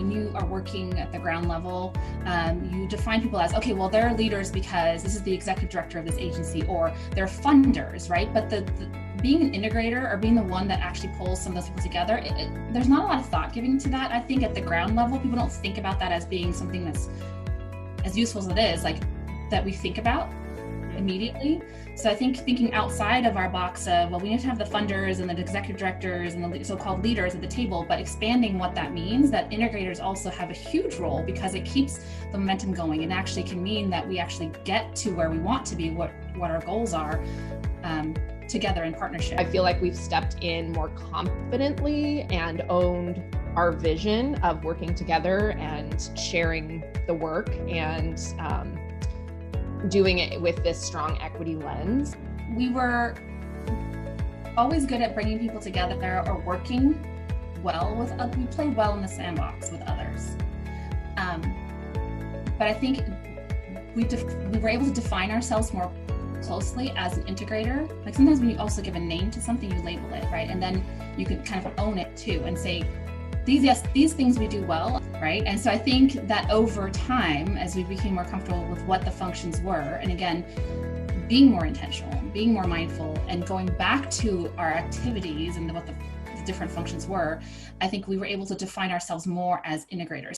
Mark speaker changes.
Speaker 1: when you are working at the ground level, you define people as, okay, well, they're leaders because this is the executive director of this agency, or they're funders, right? But being an integrator or being the one that actually pulls some of those people together, there's not a lot of thought giving to that. I think at the ground level, people don't think about that as being something that's as useful as it is, like that we think about immediately. So I think thinking outside of our box of, well, we need to have the funders and the executive directors and the so-called leaders at the table, but expanding what that means, that integrators also have a huge role because it keeps the momentum going and actually can mean that we actually get to where we want to be, what our goals are, together in partnership.
Speaker 2: I feel like we've stepped in more confidently and owned our vision of working together and sharing the work and doing it with this strong equity lens.
Speaker 1: We were always good at bringing people together or working well with, we play well in the sandbox with others. But I think we were able to define ourselves more closely as an integrator. Like sometimes when you also give a name to something, you label it, right? And then you can kind of own it too and say, these things we do well, right? And so I think that over time, as we became more comfortable with what the functions were, and again, being more intentional, being more mindful, and going back to our activities and what the different functions were, I think we were able to define ourselves more as integrators.